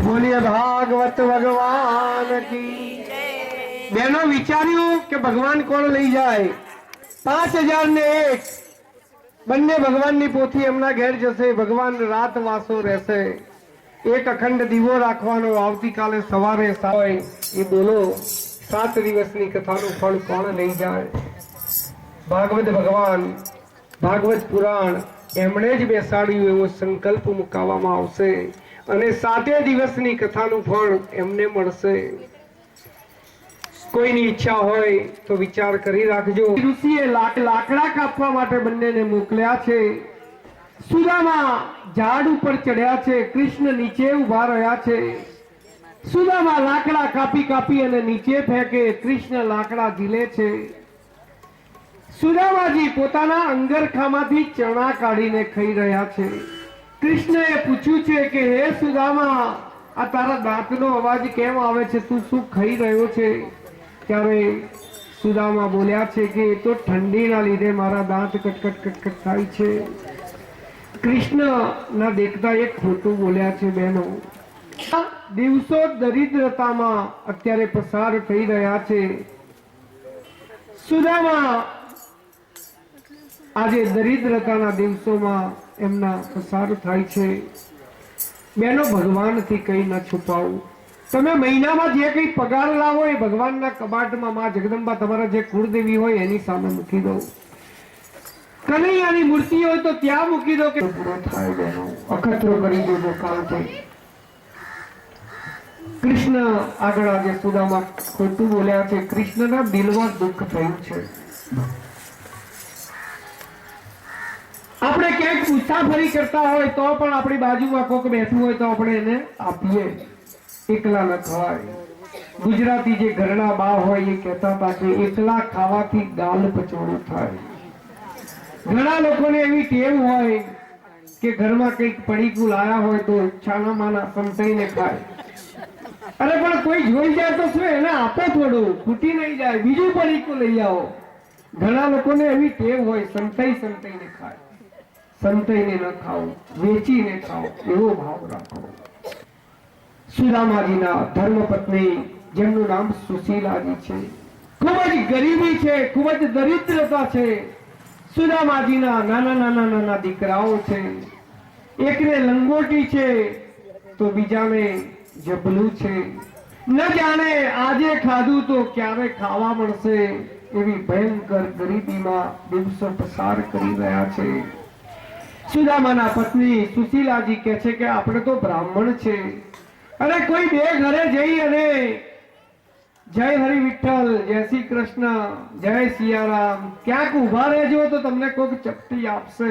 બોલીએ ભાગવત ભગવાન કી બેનો વિચાર્યું કે ભગવાન કોણ લઈ જાય 5001 બંને ભગવાનની પોથી એમના ઘેર જશે ભગવાન રાત વાસો રહેશે એક અખંડ દીવો રાખવાનો આવતીકાલે સવારે હોય એ બોલો 7 દિવસની કથાનું ફળ કોણ લઈ જાય ભાગવત ભગવાન ભાગવત પુરાણ એમણે જ બેસાડ્યું એવો સંકલ્પ મુકાવવામાં આવશે અને 7 દિવસની કથાનું ફળ એમને મળશે કોઈની ઈચ્છા હોય તો વિચાર કરી રાખજો ઋષિએ લાકડા કાપવા માટે બંનેને મોકલ્યા છે સુદામા ઝાડ ઉપર ચડ્યા છે કૃષ્ણ નીચે ઉભા રહ્યા છે સુદામા લાકડા કાપી અને નીચે ફેંકે કૃષ્ણ લાકડા ઝીલે છે સુદામાજી પોતાના અંગરખામાંથી ચણા કાઢીને ખાઈ રહ્યા છે કૃષ્ણએ પૂછ્યું છે કે હે સુદામા આ તારા દાંતનો અવાજ કેમ આવે છે તું શું ખાઈ રહ્યો છે ત્યારે સુદામા બોલ્યા છે કે એ તો ઠંડીના લીધે મારા દાંત કટકટ થાય છે કૃષ્ણ ના દેખતા એક ખોટું બોલ્યા છે બહેનો દિવસો દરિદ્રતામાં અત્યારે પસાર થઈ રહ્યા છે સુદામા આજે દરિદ્રતાના દિવસોમાં એમના પસાર થાય છે બેનો ભગવાનથી કંઈ ન છુપાવું તમે મહિનામાં જે કંઈ પગાર લાવો એ ભગવાનના કબાટમાં માં જગદંબા તમારા જે કુળદેવી હોય એની સામે મૂકી દો કનૈયાની મૂર્તિ હોય તો ત્યાં મૂકી દો કે પૂરો થાય બેનો અખતરો કરી દેજો કાંતે કૃષ્ણ આગળ આજે સુદામા ખોટું બોલ્યા છે કૃષ્ણના દિલમાં દુઃખ થયું છે આપણે ક્યાંક મુસાફરી કરતા હોય તો પણ આપણી બાજુમાં કોક બેઠું હોય તો આપણે એને આપીએ, એકલા ન ખવાય. ગુજરાતી જે ઘરના બા હોય એ કહેતા હતા કે એકલા ખાવાથી ગાલ પચોડું થાય. ઘણા લોકોને એવી ટેવ હોય કે ઘરમાં કંઈક પડીકું લાયા હોય તો છાના માના સંતાઈને ખાય. અરે પણ કોઈ જોઈ જાય તો શું, એને આપો, થોડું ખૂટી નહીં જાય, બીજું પડીકું લઈ આવો. ઘણા લોકોને એવી ટેવ હોય સંતાઈને ખાય. સંતાઈને ન ખાઓ, વેચીને ખાઓ, એવો ભાવ રાખો. સુદામાજીના ધર્મપત્ની જેમનું નામ સુશીલાજી છે, ખૂબ જ ગરીબી છે, ખૂબ જ દરિદ્રતા છે. સુદામાજીના નાના દીકરાઓ છે. એકને લંગોટી છે તો બીજાને જબલું છે. ન જાણે આજે ખાધું તો ક્યારે ખાવા મળશે એવી ભયંકર ગરીબીમાં દિવસો પસાર કરી રહ્યા છે. સુદામાના પત્ની સુશીલાજી કહે છે કે આપણે તો બ્રાહ્મણ છે, અને કોઈ બે ઘરે જઈ અને જય હરિ વિઠ્ઠલ, જય શ્રી કૃષ્ણ, જય સિયારામ, ક્યાંક ઉભા રહેજો તો તમને કોઈક ચપટી આપશે,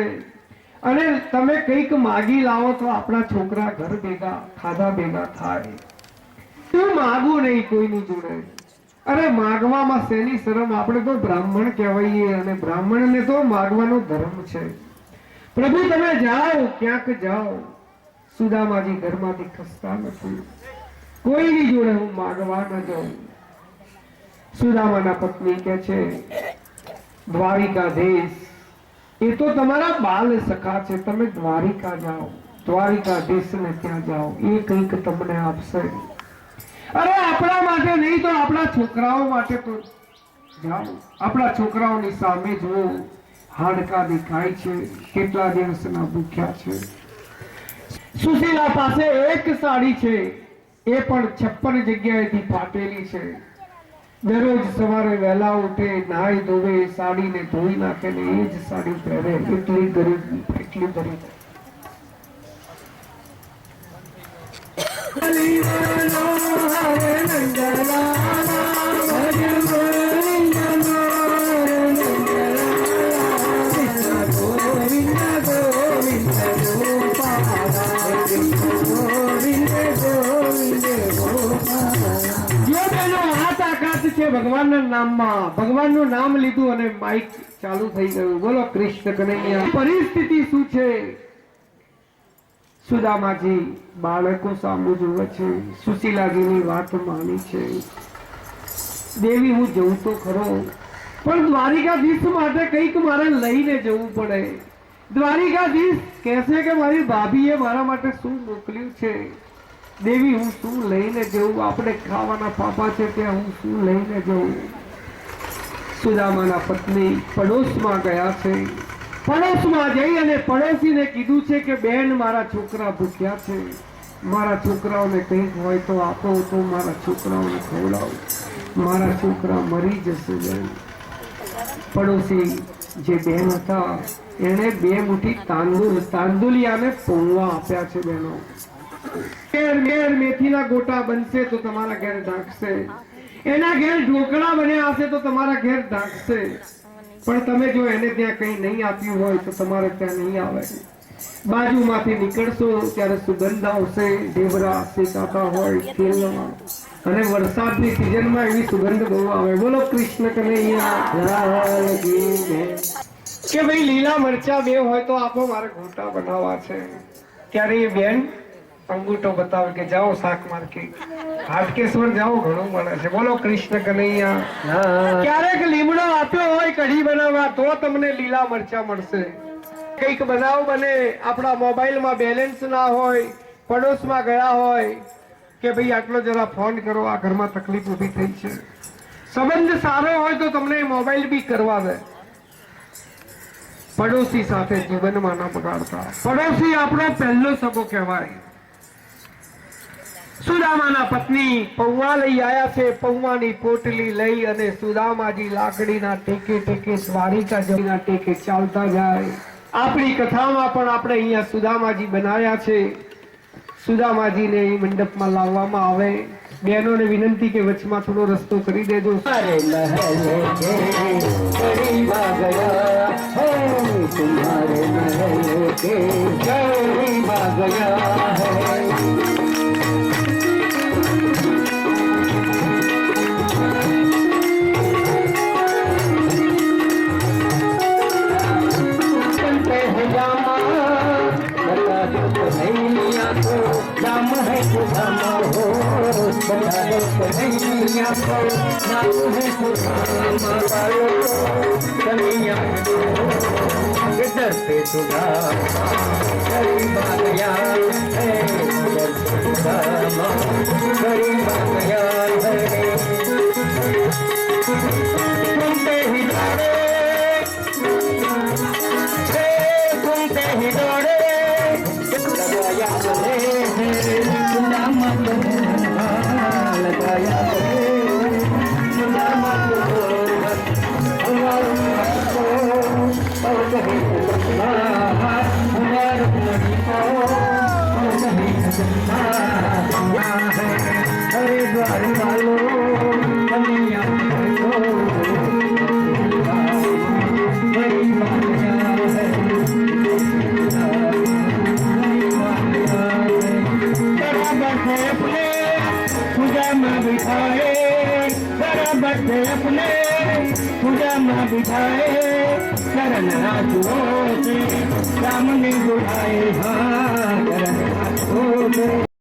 અને તમે કંઈક માગી લાવો તો આપણા છોકરા ઘર ભેગા ખાધા ભેગા થાય. તું માગું નહીં કોઈની જોડે. અરે માગવામાં શેની શરમ, આપણે તો બ્રાહ્મણ કહેવાઈએ, અને બ્રાહ્મણને તો માગવાનો ધર્મ છે. પ્રભુ તમે જાઓ, ક્યાંક જાઓ. સુદામાજી ઘરમાંથી ખસતા નથી, કોઈની જોડે હું માગવા ન જાઉં. સુદામાના પત્ની કહે છે દ્વારિકાધીશ એ તો તમારા બાલ સખા છે, તમે દ્વારિકા જાઓ, દ્વારિકાધીશ ને ત્યાં જાઓ, એ કંઈક તમને આપશે. અરે આપણા માટે નહીં તો આપણા છોકરાઓ માટે તો જાઓ. આપણા છોકરાઓની સામે જુઓ, હાડકા દેખાય છે, કેટલા દિવસના ભૂખ્યા છે. સુશીલા પાસે એક સાડી છે, એ પણ 56 જગ્યાએથી ફાટેલી છે. દરરોજ સવારે વહેલા ઉઠે, નાહી ધોવે, સાડીને ધોઈ નાખે ને એ જ સાડી પહેરે. એટલી ગરીબ, એટલી ગરીબ. ભગવાનના નામમાં ભગવાનનું નામ લીધું અને માઇક ચાલુ થઈ ગયું. બોલો કૃષ્ણ કનૈયા. પરિસ્થિતિ શું છે? સુદામાજી બાળકો સામુ જોવે છે, સુશીલાજીની વાત માની છે. દેવી હું જઉં તો ખરો, પણ દ્વારિકાધીશ માટે કંઈક મારે લઈને જવું પડે. દ્વારિકાધીશ કહેશે કે મારી ભાભીએ મારા માટે શું મોકલ્યું છે. દેવી હું શું લઈને જઉં, આપણે ખાવાના પાપા છે ત્યાં હું શું લઈને જઉં. સુદામાના પત્ની પડોશમાં ગયા છે. પડોશમાં જઈ અને પડોશીને કીધું છે કે બેન મારા છોકરા ભૂખ્યા છે, મારા છોકરાઓને કંઈક હોય તો આપો, તો મારા છોકરાઓને ખવડાવો, મારા છોકરા મરી જશે બેન. પડોશી જે બેન હતા એને 2 મુઠ્ઠી તાંદુલિયાને પૌવા આપ્યા છે. બહેનો, ઘેર મેથીના ગોટા બનશે તો તમારા ઘેર ઢાંકશે, એના ઘેર ઢોકળા બન્યા હશે તો તમારા ઘેર ઢાંકશે. પણ તમે જો એને ત્યાં કંઈ નહીં આપ્યું હોય તો તમારે ત્યાં નહીં આવે. બાજુમાંથી નીકળશો ત્યારે સુગંધ આવશે, ઢેબરા શેકાતા હોય તેલમાં, અને વરસાદની સિઝનમાં એવી સુગંધ બહુ આવે. બોલો કૃષ્ણ કનૈયા કે ભાઈ લીલા મરચા 2 હોય તો આપો, મારે ઘૂંટા બનાવવા છે. ત્યારે એ બેન અંગૂઠો બતાવે કે જાઓ શાક માર્કેટ, હાટકેશ્વર જાઓ, ઘણું મળે છે. બોલો કૃષ્ણ કનૈયા. ક્યારેક લીમડો આપ્યો હોય કઢી બનાવવા તો તમને લીલા મરચા મળશે. કંઈક બનાવ બને, આપણા મોબાઈલમાં બેલેન્સ ના હોય, પડોશમાં ગયા હોય કે ભાઈ આટલો જરા ફોન કરો, આ ઘરમાં તકલીફ ઊભી થઈ છે. સંબંધ સારો હોય તો તમને મોબાઈલ બી કરવા દે. પડોશી સાથે જીવનમાં ન બગાડતા. પડોશી આપણો પહેલો સગો કહેવાય. સુદામાના પત્ની પૌવા લઈ આવ્યા છે. પૌવાની પોટલી લઈ અને સુદામાજી લાકડીના ટેકે ટેકે દ્વારિકાજીના ટેકે ચાલતા જાય. આપણી કથામાં પણ આપણે અહીંયા સુદામાજી બનાવ્યા છે. સુદામાજીને મંડપમાં લાવવામાં આવે, બહેનોને વિનંતી કે વચમાં થોડો રસ્તો કરી દેજો. तुम्हारे महल के करीबा गया है, तुम्हारे महल के करीबा गया है. नाम है सुधामा हो, बता दो कन्हैया को नाम है सुधामा वालो कन्हैया किधर पे सुधामा गरीब आ गया है, किधर पे सुधामा गरीब आ गया है. घूमते ही दौड़े घूमते ही दौड़े लगाया लगाया हरिद्वार वालों कन्हैया अपने पूजा में बिठाए चरण हाथों से सामने बुलाए. हाँ चरण हाथों से